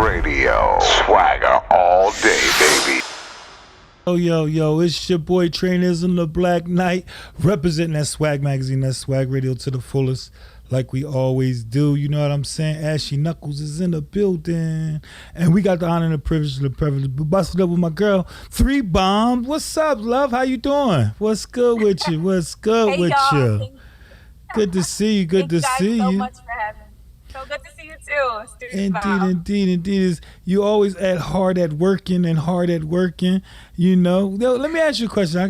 Radio. Swagger all day, baby. Yo, it's your boy Trainism, the Black Knight, representing that Swag Magazine, that Swag Radio to the fullest, like we always do. You know what I'm saying? Ashy Knuckles is in the building. And we got the honor and the privilege to bust it up with my girl, 3 Bomb. What's up, love? How you doing? What's good with you? What's good Hey with y'all, you? Good to see you. Good thank you to guys see so you. much for having me. So good to see you too. Studio Indeed, Bomb. indeed. You always hard at working. You know. Yo, let me ask you a question.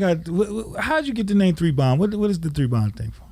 How'd you get the name 3 Bomb? What is the 3 Bomb thing for?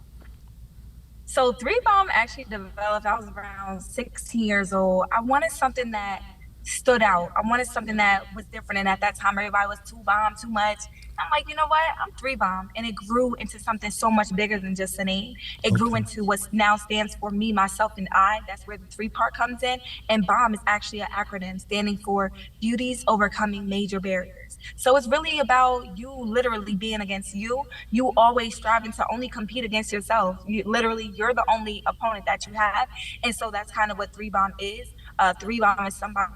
So 3 Bomb actually developed. I was around 16 years old. I wanted something that stood out. I wanted something that was different. And at that time, everybody was 2 Bomb, too much. I'm like, you know what? I'm 3 Bomb. And it grew into something so much bigger than just a name. It grew into what now stands for me, myself, and I. That's where the 3 part comes in. And BOMB is actually an acronym standing for Beauties Overcoming Major Barriers. So it's really about you literally being against you. You always striving to only compete against yourself. You're the only opponent that you have. And so that's kind of what 3 Bomb is. 3 Bomb is somebody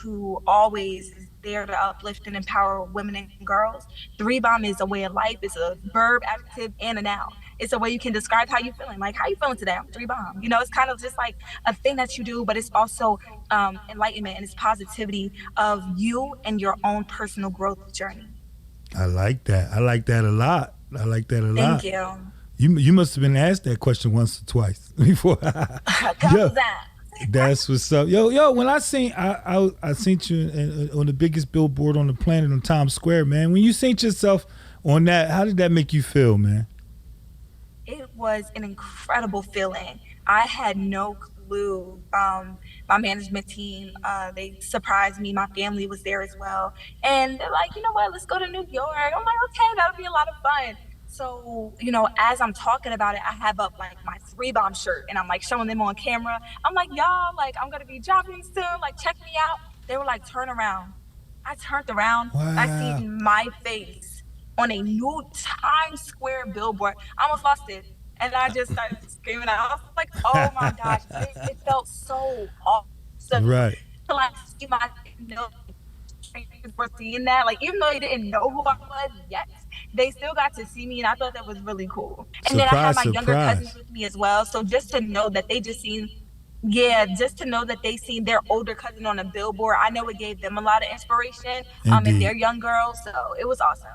who always is there to uplift and empower women and girls. 3 Bomb is a way of life. It's a verb, adjective, and a noun. It's a way you can describe how you feeling. Like, how you feeling today? I'm 3 Bomb. You know, it's kind of just like a thing that you do, but it's also enlightenment and it's positivity of you and your own personal growth journey. I like that. I like that a lot. Thank you. You must have been asked that question once or twice before. Couple times. That's what's up. Yo, when I seen you on the biggest billboard on the planet on Times Square, man. When you seen yourself on that, how did that make you feel, man? It was an incredible feeling. I had no clue. My management team, they surprised me. My family was there as well. And they're like, you know what, let's go to New York. I'm like, okay, that'll be a lot of fun. So, you know, as I'm talking about it, I have up like my 3 Bomb shirt and I'm like showing them on camera. I'm like, y'all, like, I'm going to be dropping soon. Like, check me out. They were like, turn around. I turned around. Wow. I seen my face on a new Times Square billboard. I almost lost it. And I just started screaming. I was like, oh my gosh. It felt so awesome. Right. To like see my strangers were seeing that. Like, even though they didn't know who I was yet, they still got to see me, and I thought that was really cool. And then I had my younger cousins with me as well. So just to know that they seen their older cousin on a billboard, I know it gave them a lot of inspiration. And they're young girls, so it was awesome.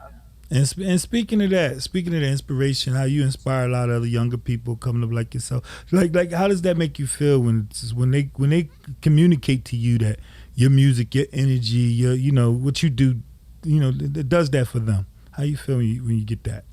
And speaking of the inspiration, how you inspire a lot of other younger people coming up like yourself. Like how does that make you feel when they communicate to you that your music, your energy, you know what you do, you know, it does that for them? How you feel when you get that?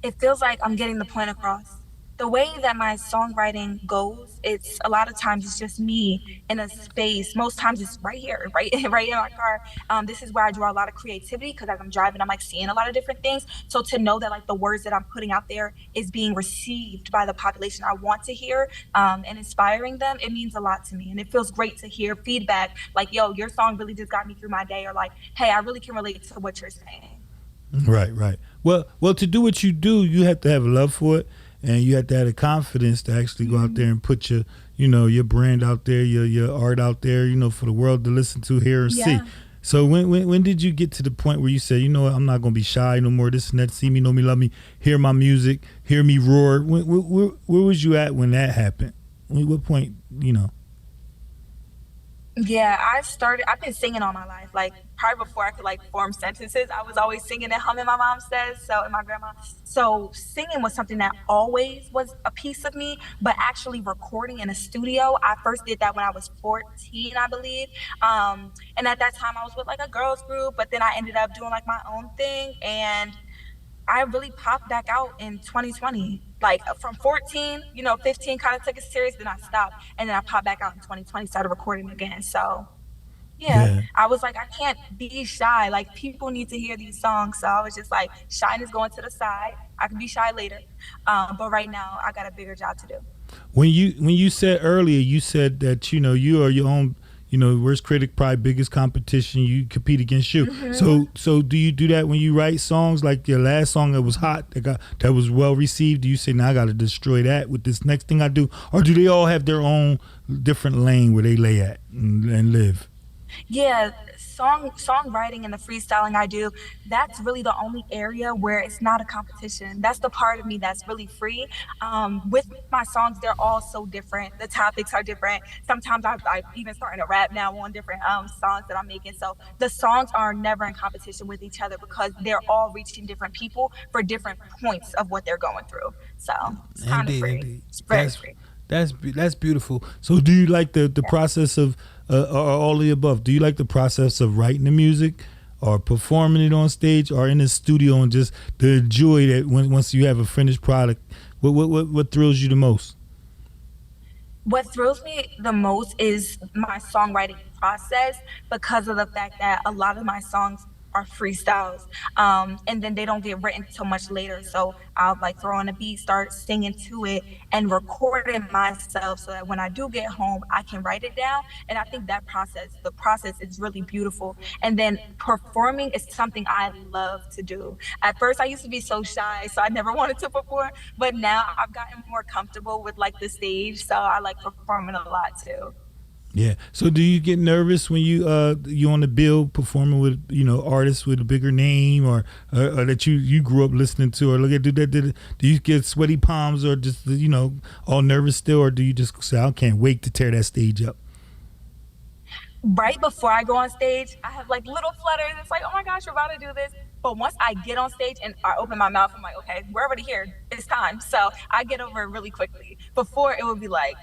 It feels like I'm getting the point across. The way that my songwriting goes, it's a lot of times it's just me in a space. Most times it's right here, right in my car. This is where I draw a lot of creativity because as I'm driving, I'm like seeing a lot of different things. So to know that like the words that I'm putting out there is being received by the population I want to hear and inspiring them, it means a lot to me. And it feels great to hear feedback like, yo, your song really just got me through my day, or like, hey, I really can relate to what you're saying. Right. Well, to do what you do, you have to have a love for it. And you have to have the confidence to actually go out there and put your brand out there, your art out there, you know, for the world to listen to, hear, and see. So when did you get to the point where you said, you know what, I'm not going to be shy no more, this and that, see me, know me, love me, hear my music, hear me roar? Where was you at when that happened? What point, you know? Yeah, I've been singing all my life. Like, probably before I could like form sentences, I was always singing and humming, my mom says, and my grandma. So singing was something that always was a piece of me, but actually recording in a studio, I first did that when I was 14, I believe. And at that time I was with like a girls group, but then I ended up doing like my own thing, and I really popped back out in 2020. Like from 14, 15 kind of took it serious, then I stopped. And then I popped back out in 2020, started recording again. So yeah, I was like, I can't be shy. Like, people need to hear these songs. So I was just like, shyness going to the side. I can be shy later. But right now I got a bigger job to do. When you said earlier, you said that, you are your own, worst critic, probably biggest competition. You compete against you. Mm-hmm. So do you do that when you write songs? Like your last song that was hot, that was well received. Do you say, now I got to destroy that with this next thing I do, or do they all have their own different lane where they lay at and live? Yeah, songwriting and the freestyling I do, that's really the only area where it's not a competition. That's the part of me that's really free. With my songs, they're all so different. The topics are different. Sometimes I even starting to rap now on different songs that I'm making. So the songs are never in competition with each other because they're all reaching different people for different points of what they're going through. So it's kind of Indeed, free. indeed. It's very free. That's beautiful. So do you like the process of or all of the above? Do you like the process of writing the music, or performing it on stage, or in the studio, and just the joy that once you have a finished product? What thrills you the most? What thrills me the most is my songwriting process because of the fact that a lot of my songs are freestyles. And then they don't get written so much later. So I'll like throw on a beat, start singing to it, and record it myself so that when I do get home, I can write it down. And I think the process is really beautiful. And then performing is something I love to do. At first, I used to be so shy, so I never wanted to perform. But now I've gotten more comfortable with like the stage, so I like performing a lot too. Yeah. So do you get nervous when you on the bill performing with artists with a bigger name, or that you grew up listening to, or look at do you get sweaty palms, or just all nervous still, or do you just say, I can't wait to tear that stage up? Right before I go on stage, I have like little flutters. It's like, oh my gosh, we're about to do this. But once I get on stage and I open my mouth, I'm like, okay, we're already here. It's time. So I get over it really quickly. Before it would be like,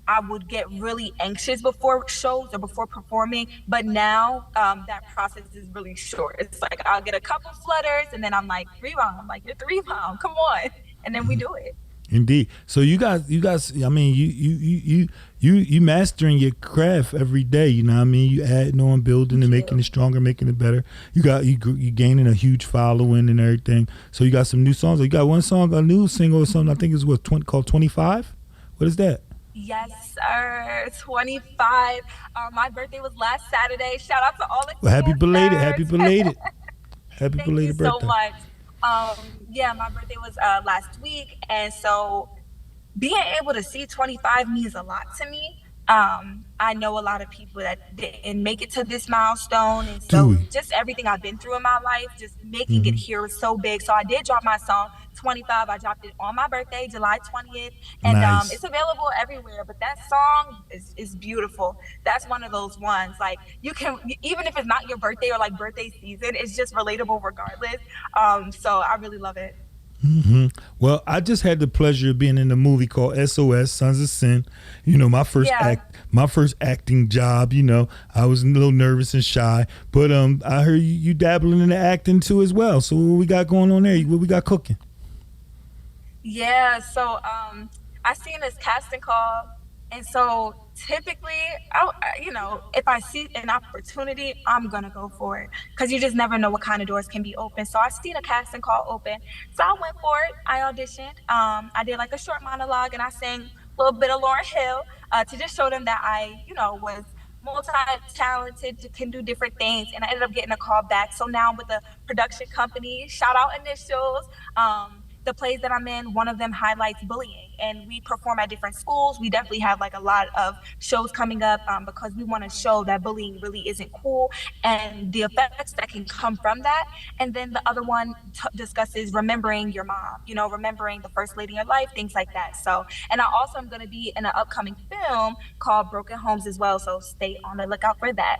I would get really anxious before shows or before performing. But now that process is really short. It's like I'll get a couple flutters and then I'm like, rebound. I'm like, you're 3 pound. Come on. And then we do it. Indeed. So you guys. I mean, you mastering your craft every day. You know what I mean? You adding on, building, and making it stronger, making it better. You gaining a huge following and everything. So you got some new songs. You got one song, a new single or something. I think it's called 25. What is that? Yes, sir. 25. My birthday was last Saturday. Shout out to all the Well, happy belated. cancers. Happy belated. Happy Thank you belated so birthday. much. Yeah, my birthday was last week, and so being able to see 25 means a lot to me. I know a lot of people that didn't make it to this milestone, and Do so we? just everything I've been through in my life, just making it Hmm. here is so big. So I did drop my song 25. I dropped it on my birthday, July 20th, and Nice. it's available everywhere. But that song is beautiful. That's one of those ones like you can even if it's not your birthday or like birthday season, it's just relatable regardless. So I really love it. Hmm. Well, I just had the pleasure of being in a movie called SOS Sons of Sin. Yeah. My first acting job. I was a little nervous and shy, but I heard you dabbling in the acting too as well. So what we got going on there? What we got cooking? Yeah, so I seen this casting call, and so typically, if I see an opportunity, I'm gonna go for it because you just never know what kind of doors can be open. So I seen a casting call open, so I went for it. I auditioned. I did like a short monologue, and I sang a little bit of Lauryn Hill to just show them that was multi-talented, can do different things, and I ended up getting a call back. So now I'm with a production company. Shout out Initials. The plays that I'm in, one of them highlights bullying, and we perform at different schools. We definitely have like a lot of shows coming up because we want to show that bullying really isn't cool and the effects that can come from that. And then the other one discusses remembering your mom, remembering the first lady in your life, things like that. So, and I also am going to be in an upcoming film called Broken Homes as well. So stay on the lookout for that.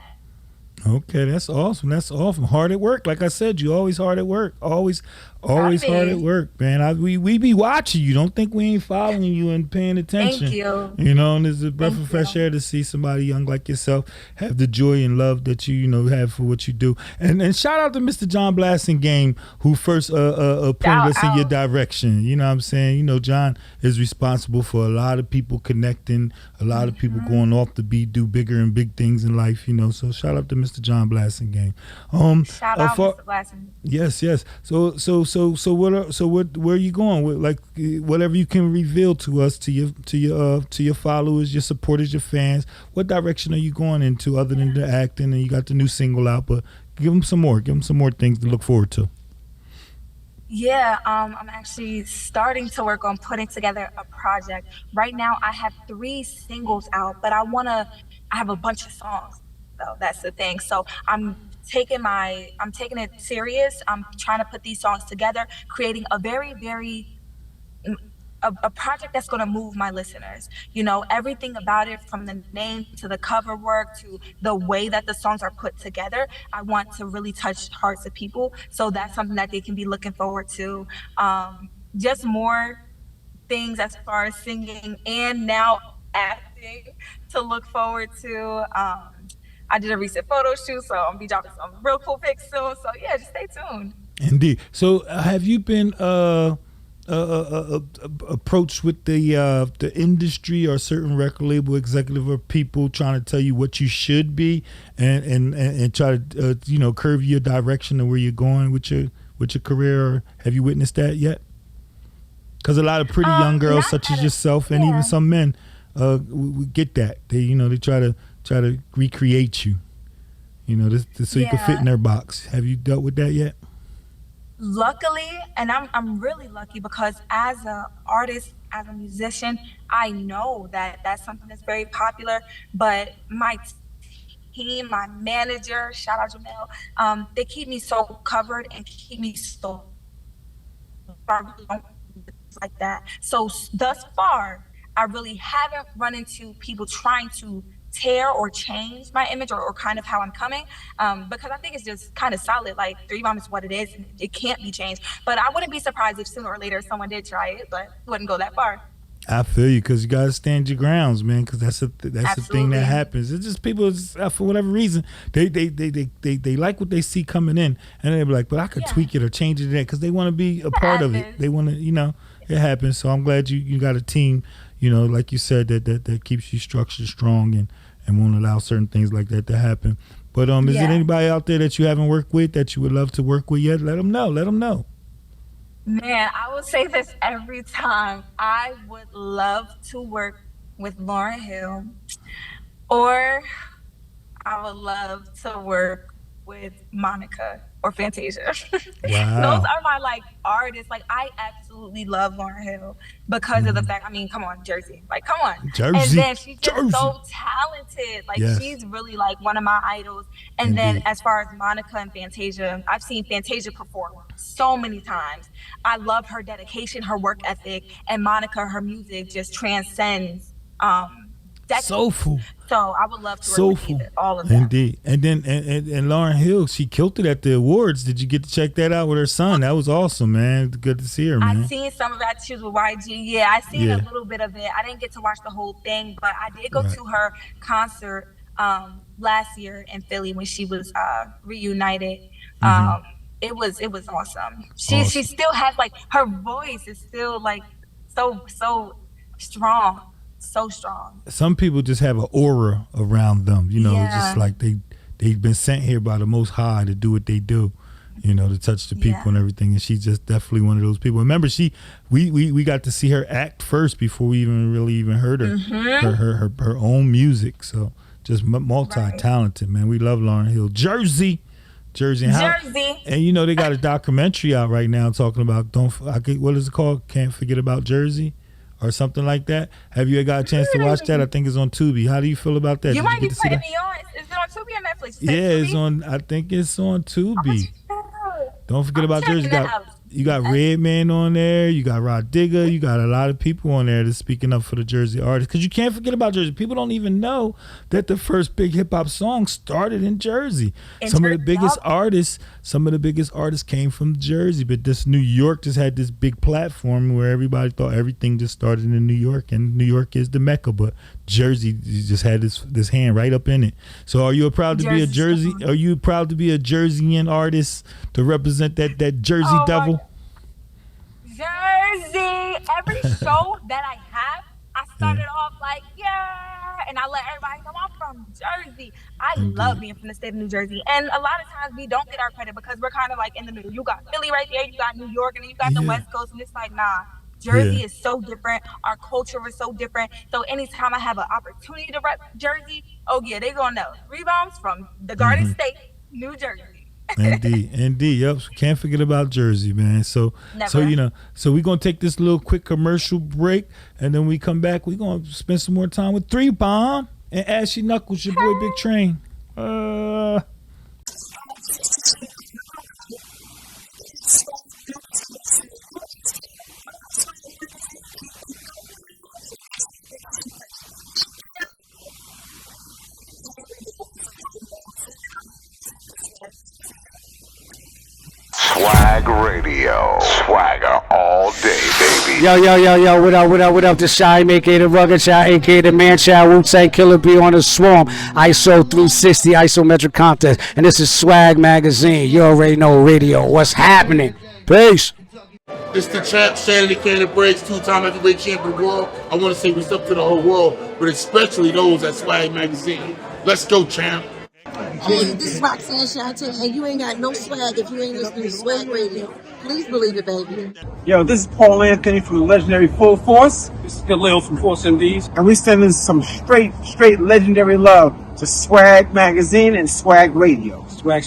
Okay, that's awesome. That's awesome. Hard at work, like I said. You always hard at work. Proud Always of hard at me. work, man. We be watching you. Don't think we ain't following you and paying Thank attention. you. And it's a breath Thank of fresh you. air to see somebody young like yourself have the joy and love that you have for what you do. And shout out to Mr. John Blessingame, who first pointed Shout us in your out. direction. You know what I'm saying? John is responsible for a lot of people connecting, a lot of people Mhm. going off the beat, do bigger and big things in life. So shout out to Mr. Mr. John Blessingame. Shout out, For, Mr. Blasting. yes, yes. Where are you going with, like, whatever you can reveal to us, to your followers, your supporters, your fans? What direction are you going into other than the acting? And you got the new single out, but give them some more. Give them some more things to look forward to. Yeah, I'm actually starting to work on putting together a project. Right now, I have three singles out, but I have a bunch of songs. So that's the thing. So I'm taking it serious. I'm trying to put these songs together, creating a very, very a project that's going to move my listeners. You know, everything about it, from the name to the cover work to the way that the songs are put together, I want to really touch hearts of people. So that's something that they can be looking forward to. Just more things as far as singing and now acting to look forward to. I did a recent photo shoot, so I'm gonna be dropping some real cool pics soon. So yeah, just stay tuned. Indeed. So have you been approached with the industry or certain record label executive or people trying to tell you what you should be and try to curve your direction of where you're going with your career? Or have you witnessed that yet? Because a lot of pretty young girls such as yourself and even some men we get that they try to recreate you, so you can fit in their box. Have you dealt with that yet? Luckily, and I'm really lucky, because as an artist, as a musician, I know that that's something that's very popular. But my team, my manager, shout out Jermil, they keep me so covered and keep me so like that. So thus far, I really haven't run into people trying to tear or change my image or kind of how I'm coming, because I think it's just kind of solid. Like, 3 Bomb is what it is, and it can't be changed. But I wouldn't be surprised if sooner or later someone did try it, but wouldn't go that far. I feel you, because you gotta stand your grounds, man. Because that's the thing that Absolutely. happens. It's just people, for whatever reason, they like what they see coming in, and they be like, "But I could tweak it or change it," because they want to be a part of it. happens. They want to, it happens. So I'm glad you got a team, like you said, that keeps you structured strong and won't allow certain things like that to happen. But is there anybody out there that you haven't worked with that you would love to work with yet? Let them know. Let them know. Man, I will say this every time. I would love to work with Lauryn Hill, or I would love to work with Monica or Fantasia. Those Wow. are my artists. I absolutely love Lauryn Hill because of the fact, come on, Jersey. Come on. Jersey. And then she's just Jersey. so talented. Yes. She's really one of my idols. And Indeed. then as far as Monica and Fantasia, I've seen Fantasia perform so many times. I love her dedication, her work ethic, and Monica, her music just transcends decades. Soulful. So I would love to work Soulful. with all of them. Indeed. And then and Lauryn Hill, she killed it at the awards. Did you get to check that out with her son? That was awesome, man. Good to see her, man. I seen some of that. She was with YG. Yeah, I seen a little bit of it. I didn't get to watch the whole thing, but I did go to her concert last year in Philly when she was reunited. It was awesome. She still has her voice is still so strong. So strong. Some people just have an aura around them, just like they've been sent here by the Most High to do what they do, to touch the people and everything. And she's just definitely one of those people. Remember, we got to see her act first before we even heard her her own music. So just multi-talented, man. We love Lauryn Hill. Jersey. Jersey. And they got a documentary out right now talking about what is it called? Can't Forget About Jersey. Or something like that. Have you got a chance to watch that? I think it's on Tubi. How do you feel about that? You might be putting me on. Is it on Tubi or Netflix? It's on. I think it's on Tubi. Don't forget about Jersey. You got Redman on there. You got Rod Digger. You got a lot of people on there that's speaking up for the Jersey artists. Because you can't forget about Jersey. People don't even know that the first big hip hop song started in Jersey. Some of the biggest artists came from Jersey. But this New York just had this big platform where everybody thought everything just started in New York, and New York is the Mecca. But Jersey just had this hand right up in it. So are you proud to be a Jersey? Are you proud to be a Jerseyan artist to represent that Jersey devil? Jersey. Every show that I have, I started off and I let everybody know I'm from Jersey. I love Indeed. being from the state of New Jersey. And a lot of times we don't get our credit because we're kind of like in the middle. You got Philly right there, you got New York, and then you got the Yeah. West Coast, and it's like, nah. Yeah. Jersey is so different. Our culture is so different. So anytime I have an opportunity to rep Jersey, oh yeah, they gonna know. Three bombs from the Garden Mm-hmm. State, New Jersey. Indeed, indeed. Yep. So can't forget about Jersey, man. So Never. so we're gonna take this little quick commercial break, and then we come back. We're gonna spend some more time with Three Bomb and Ashy Knuckles, your boy Big Train. Uh. Swag Radio. Swagger all day, baby. Yo, what up, the Shy, aka the Rugged Shy, aka the Man Child, Wu-Tang Killer B on the Swarm, ISO 360, isometric contest, and this is Swag Magazine. You already know radio, what's happening? Peace. This the champ, Shannon Cannon Briggs, two-time heavyweight champion of the world. I want to say what's up to the whole world, but especially those at Swag Magazine. Let's go, champ. Hey, this is Roxanne Shante, and you ain't got no swag if you ain't listening to Swag Radio. Please believe it, baby. Yo, this is Paul Anthony from the legendary Full Force. This is Galil from Force MDs. And we sending some straight legendary love to Swag Magazine and Swag Radio. Swag.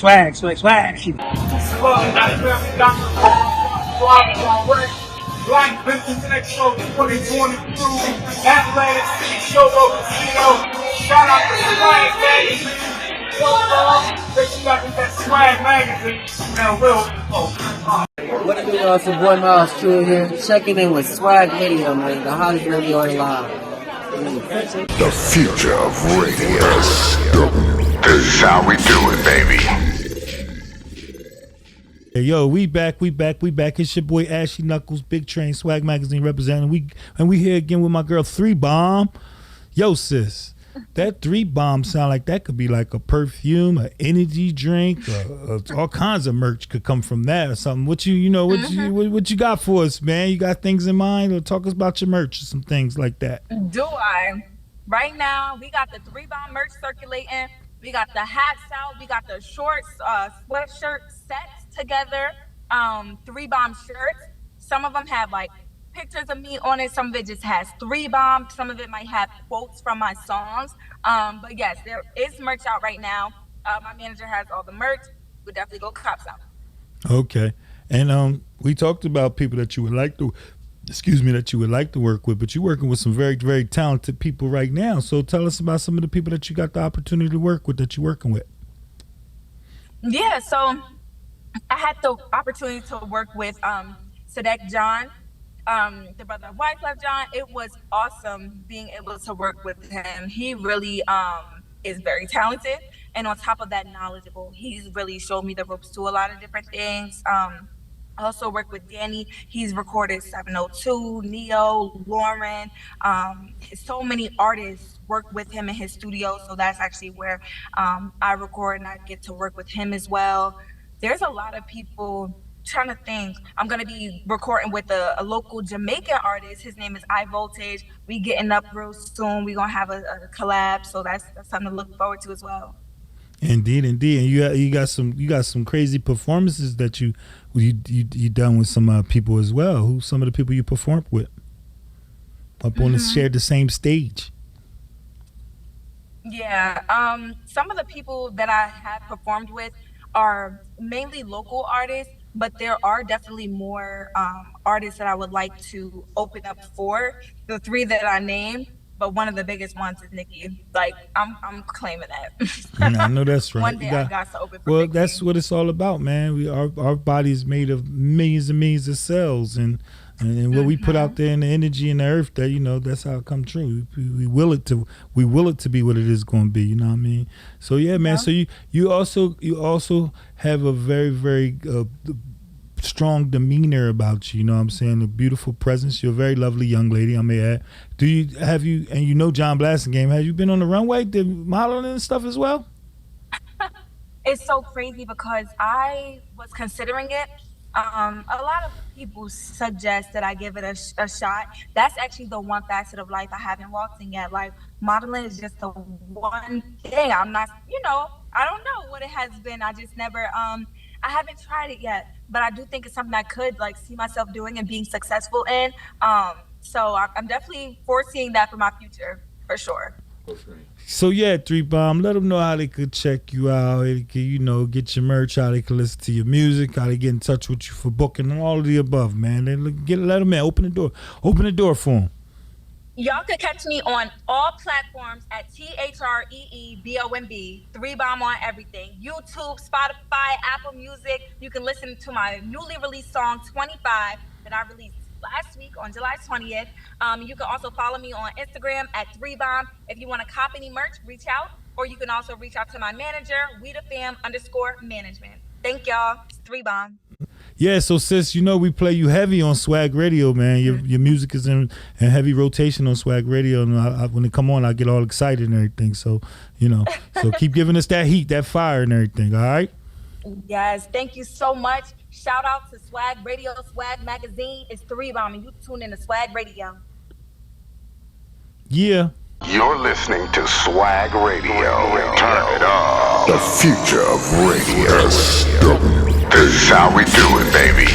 Black Business Expo 2022, Atlantic City Showboat Casino. Shout out to Swag Magazine. They got that Swag Magazine. Now, What up, y'all? It's your boy Miles True here, checking in with Swag Radio, man, the hottest radio alive. The future of radio. This is how we do it, baby. Hey, yo, we back. It's your boy Ashy Knuckles, Big Train, Swag Magazine representing. We here again with my girl Three Bomb. Yo, sis, that Three Bomb sound like that could be like a perfume, an energy drink, all kinds of merch could come from that or something. What you got for us, man? You got things in mind, or talk us about your merch or some things like that. Do I? Right now, we got the Three Bomb merch circulating. We got the hats out. We got the shorts, sweatshirt sets together. Three Bomb shirts. Some of them have like pictures of me on it. Some of it just has Three Bomb. Some of it might have quotes from my songs. But yes, there is merch out right now. My manager has all the merch. We'll definitely go cop some. Okay, and we talked about people that you would like to. That you would like to work with, but you're working with some very, very talented people right now. So tell us about some of the people that you got the opportunity to work with, that you're working with. Yeah, so I had the opportunity to work with Sedek Jean, the brother of Wyclef Jean. It was awesome being able to work with him. He really is very talented, and on top of that, knowledgeable. He's really showed me the ropes to a lot of different things. I also work with Danny. He's recorded 702, Neo, Lauren. So many artists work with him in his studio. So that's actually where I record, and I get to work with him as well. There's a lot of people trying to think. I'm going to be recording with a local Jamaican artist. His name is I Voltage. We getting up real soon. We're going to have a collab. So that's something to look forward to as well. Indeed, and you got some crazy performances that you done with some people as well. Who some of the people you performed with up on shared the same stage? Yeah, some of the people that I have performed with are mainly local artists, but there are definitely more artists that I would like to open up for. The three that I named. But one of the biggest ones is Nikki. Like I'm claiming that. I know that's right. One day I got to open for well, Nikki. That's what it's all about, man. Our body is made of millions and millions of cells, and what we put out there in the energy in the earth, that that's how it come true. We will it to be what it is going to be. You know what I mean? So yeah, man. Yeah. So you also have a very, very strong demeanor about you know what I'm saying, a beautiful presence. You're a very lovely young lady, I may add. And John Blessingame, have you been on the runway modeling and stuff as well? It's so crazy because I was considering it, A lot of people suggest that I give it a shot. That's actually the one facet of life I haven't walked in yet. Like modeling is just the one thing. I'm not, I don't know what it has been. I just never, I haven't tried it yet, but I do think it's something I could like see myself doing and being successful in. So I'm definitely foreseeing that for my future for sure. So yeah, 3Bomb, let them know how they could check you out, how they could, get your merch, how they can listen to your music, how they get in touch with you for booking and all of the above, man. Let them in, open the door for them. Y'all can catch me on all platforms at THREEBOMB, 3Bomb on everything. YouTube, Spotify, Apple Music. You can listen to my newly released song 25 that I released last week on July 20th. You can also follow me on Instagram at 3Bomb. If you want to cop any merch, reach out. Or you can also reach out to my manager, WeTheFam_management. Thank y'all. It's 3Bomb. Yeah, so sis, we play you heavy on Swag Radio, man. Your music is in heavy rotation on Swag Radio, and when it come on, I get all excited and everything. So, so keep giving us that heat, that fire, and everything. All right. Yes, thank you so much. Shout out to Swag Radio, Swag Magazine. It's 3Bomb, and you tune in to Swag Radio. Yeah. You're listening to Swag Radio. Turn it up. The future of radio. This is how we do it, baby.